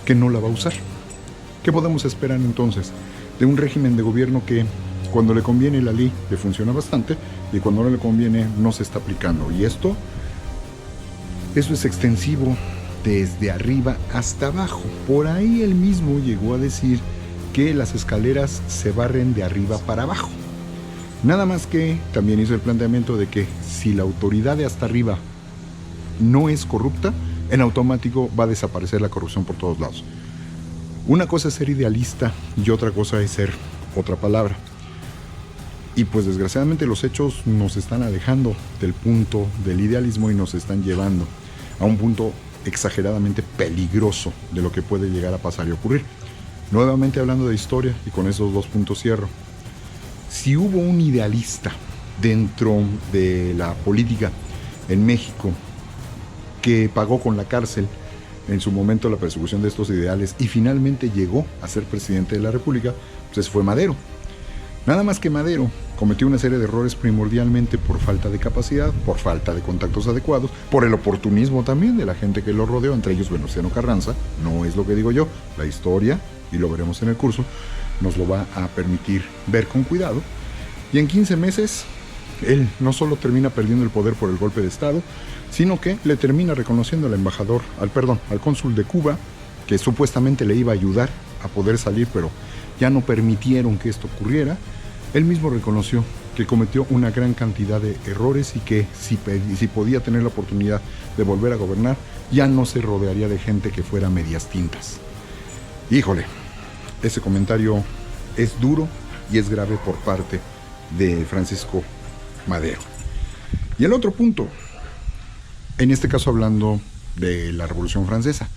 que no la va a usar. ¿Qué podemos esperar entonces de un régimen de gobierno que cuando le conviene la ley le funciona bastante y cuando no le conviene no se está aplicando? Y eso es extensivo desde arriba hasta abajo. Por ahí él mismo llegó a decir que las escaleras se barren de arriba para abajo. Nada más que también hizo el planteamiento de que si la autoridad de hasta arriba no es corrupta, en automático va a desaparecer la corrupción por todos lados. Una cosa es ser idealista y otra cosa es ser otra palabra. Y pues desgraciadamente los hechos nos están alejando del punto del idealismo y nos están llevando a un punto exageradamente peligroso de lo que puede llegar a pasar y ocurrir. Nuevamente hablando de historia, y con esos 2 puntos cierro. Si hubo un idealista dentro de la política en México que pagó con la cárcel en su momento la persecución de estos ideales y finalmente llegó a ser presidente de la República, pues fue Madero. Nada más que Madero cometió una serie de errores primordialmente por falta de capacidad, por falta de contactos adecuados, por el oportunismo también de la gente que lo rodeó, entre ellos Venustiano Carranza. No es lo que digo yo, la historia, y lo veremos en el curso, nos lo va a permitir ver con cuidado. Y en 15 meses, él no solo termina perdiendo el poder por el golpe de Estado, sino que le termina reconociendo al cónsul de Cuba, que supuestamente le iba a ayudar a poder salir, pero ya no permitieron que esto ocurriera. Él mismo reconoció que cometió una gran cantidad de errores y que si podía tener la oportunidad de volver a gobernar, ya no se rodearía de gente que fuera medias tintas. Híjole, ese comentario es duro y es grave por parte de Francisco Madero. Y el otro punto, en este caso hablando de la Revolución Francesa,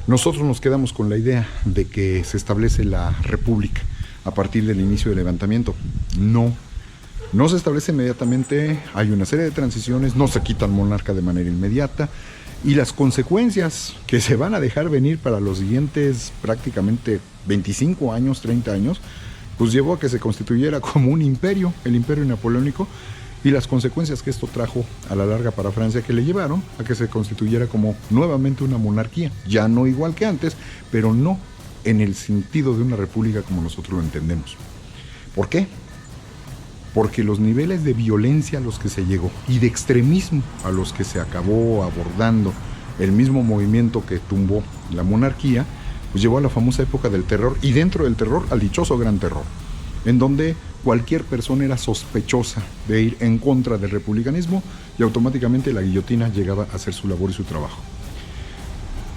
nosotros nos quedamos con la idea de que se establece la República a partir del inicio del levantamiento. No se establece inmediatamente, hay una serie de transiciones, no se quita al monarca de manera inmediata, y las consecuencias que se van a dejar venir para los siguientes prácticamente 25 años, 30 años, pues llevó a que se constituyera como un imperio, el imperio napoleónico, y las consecuencias que esto trajo a la larga para Francia, que le llevaron a que se constituyera como nuevamente una monarquía, ya no igual que antes, pero no en el sentido de una república como nosotros lo entendemos. ¿Por qué? Porque los niveles de violencia a los que se llegó y de extremismo a los que se acabó abordando el mismo movimiento que tumbó la monarquía, pues llevó a la famosa época del terror, y dentro del terror al dichoso gran terror, en donde cualquier persona era sospechosa de ir en contra del republicanismo y automáticamente la guillotina llegaba a hacer su labor y su trabajo.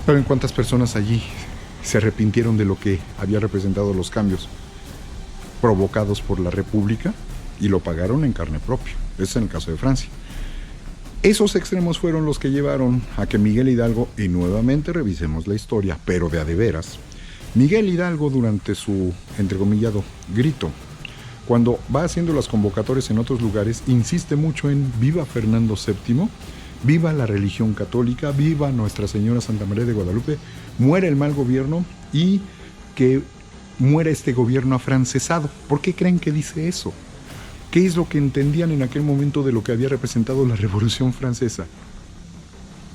Pero ¿en cuántas personas allí se arrepintieron de lo que había representado los cambios provocados por la República y lo pagaron en carne propia? Ese es en el caso de Francia. Esos extremos fueron los que llevaron a que Miguel Hidalgo, y nuevamente revisemos la historia, pero de a de veras, Miguel Hidalgo, durante su entrecomillado grito, cuando va haciendo las convocatorias en otros lugares, insiste mucho en viva Fernando VII, viva la religión católica, viva Nuestra Señora Santa María de Guadalupe, muera el mal gobierno y que muera este gobierno afrancesado. ¿Por qué creen que dice eso? ¿Qué es lo que entendían en aquel momento de lo que había representado la Revolución Francesa?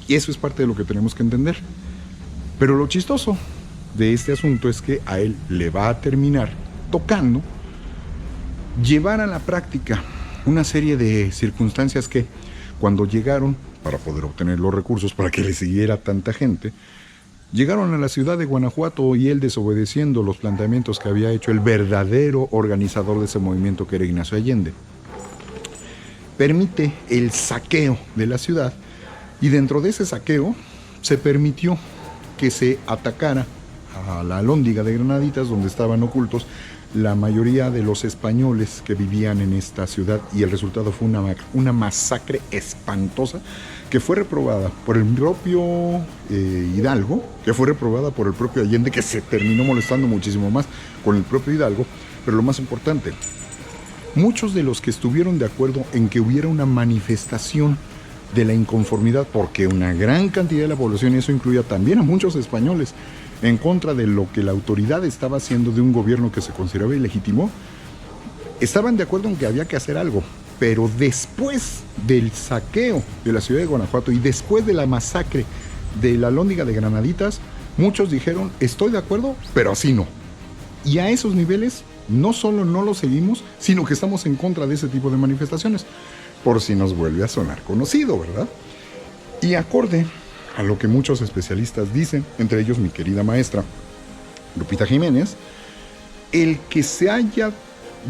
Y eso es parte de lo que tenemos que entender. Pero lo chistoso de este asunto es que a él le va a terminar tocando llevar a la práctica una serie de circunstancias que, cuando llegaron, para poder obtener los recursos para que le siguiera tanta gente, llegaron a la ciudad de Guanajuato, y él, desobedeciendo los planteamientos que había hecho el verdadero organizador de ese movimiento, que era Ignacio Allende, permite el saqueo de la ciudad, y dentro de ese saqueo se permitió que se atacara a la Alhóndiga de Granaditas, donde estaban ocultos la mayoría de los españoles que vivían en esta ciudad, y el resultado fue una masacre espantosa que fue reprobada por el propio Hidalgo, que fue reprobada por el propio Allende, que se terminó molestando muchísimo más con el propio Hidalgo. Pero lo más importante, muchos de los que estuvieron de acuerdo en que hubiera una manifestación de la inconformidad, porque una gran cantidad de la población, y eso incluía también a muchos españoles, en contra de lo que la autoridad estaba haciendo de un gobierno que se consideraba ilegítimo, estaban de acuerdo en que había que hacer algo. Pero después del saqueo de la ciudad de Guanajuato y después de la masacre de la Alhóndiga de Granaditas, muchos dijeron, estoy de acuerdo, pero así no. Y a esos niveles no solo no lo seguimos, sino que estamos en contra de ese tipo de manifestaciones. Por si nos vuelve a sonar conocido, ¿verdad? Y acorde a lo que muchos especialistas dicen, entre ellos mi querida maestra Lupita Jiménez, el que se haya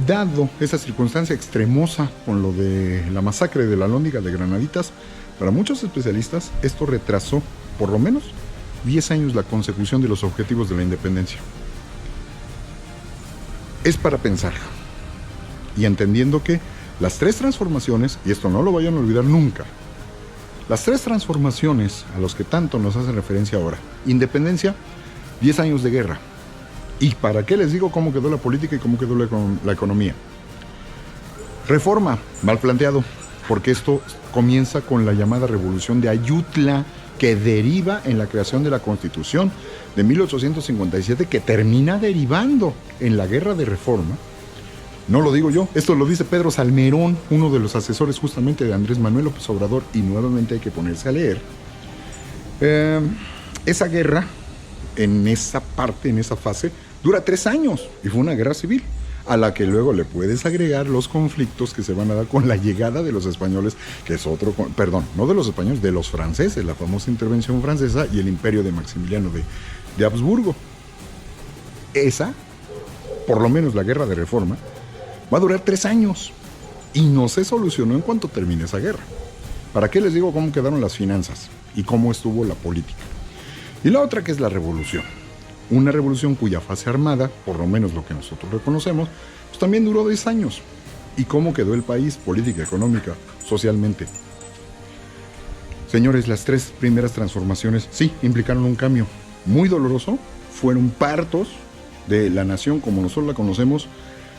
dado esa circunstancia extremosa con lo de la masacre de la Alhóndiga de Granaditas, para muchos especialistas esto retrasó por lo menos 10 años la consecución de los objetivos de la independencia. Es para pensar. Y entendiendo que las tres transformaciones, y esto no lo vayan a olvidar nunca, las tres transformaciones a los que tanto nos hacen referencia ahora: independencia, 10 años de guerra. ¿Y para qué les digo cómo quedó la política y cómo quedó la economía? Reforma, mal planteado, porque esto comienza con la llamada Revolución de Ayutla, que deriva en la creación de la Constitución de 1857, que termina derivando en la Guerra de Reforma. No lo digo yo, esto lo dice Pedro Salmerón, uno de los asesores justamente de Andrés Manuel López Obrador, y nuevamente hay que ponerse a leer. Esa guerra, en esa parte, en esa fase, dura 3 años y fue una guerra civil, a la que luego le puedes agregar los conflictos que se van a dar con la llegada de los españoles, que es otro, perdón, no de los españoles, de los franceses, la famosa intervención francesa y el imperio de Maximiliano de Habsburgo. Esa, por lo menos la Guerra de Reforma, va a durar 3 años y no se solucionó en cuanto termine esa guerra. ¿Para qué les digo cómo quedaron las finanzas y cómo estuvo la política? Y la otra, que es la revolución. Una revolución cuya fase armada, por lo menos lo que nosotros reconocemos, pues también duró 10 años. ¿Y cómo quedó el país, política, económica, socialmente? Señores, las 3 primeras transformaciones sí implicaron un cambio muy doloroso, fueron partos de la nación como nosotros la conocemos,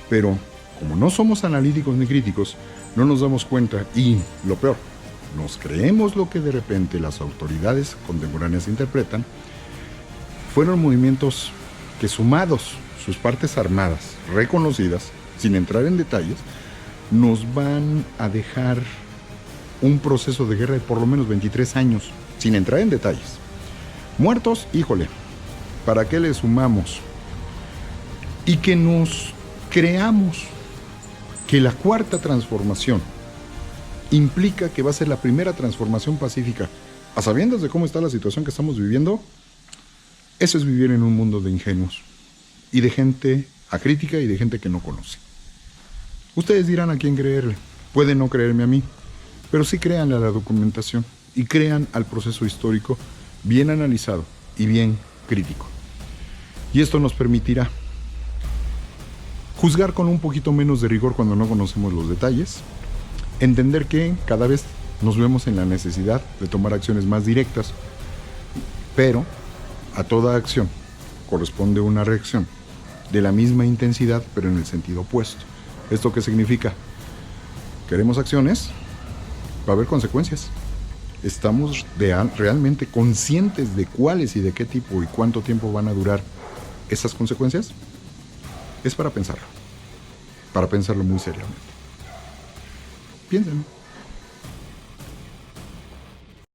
pero como no somos analíticos ni críticos, no nos damos cuenta y, lo peor, nos creemos lo que de repente las autoridades contemporáneas interpretan. Fueron movimientos que, sumados sus partes armadas reconocidas, sin entrar en detalles, nos van a dejar un proceso de guerra de por lo menos 23 años, sin entrar en detalles. Muertos, híjole, ¿para qué le sumamos? Y que nos creamos que la cuarta transformación implica que va a ser la primera transformación pacífica, a sabiendas de cómo está la situación que estamos viviendo. Eso es vivir en un mundo de ingenuos y de gente acrítica y de gente que no conoce. Ustedes dirán a quién creerle. Pueden no creerme a mí, pero sí créanle a la documentación y crean al proceso histórico bien analizado y bien crítico. Y esto nos permitirá juzgar con un poquito menos de rigor cuando no conocemos los detalles, entender que cada vez nos vemos en la necesidad de tomar acciones más directas, pero a toda acción corresponde una reacción de la misma intensidad, pero en el sentido opuesto. ¿Esto qué significa? Queremos acciones, va a haber consecuencias. ¿Estamos realmente conscientes de cuáles y de qué tipo y cuánto tiempo van a durar esas consecuencias? Es para pensarlo muy seriamente. Piénsenlo.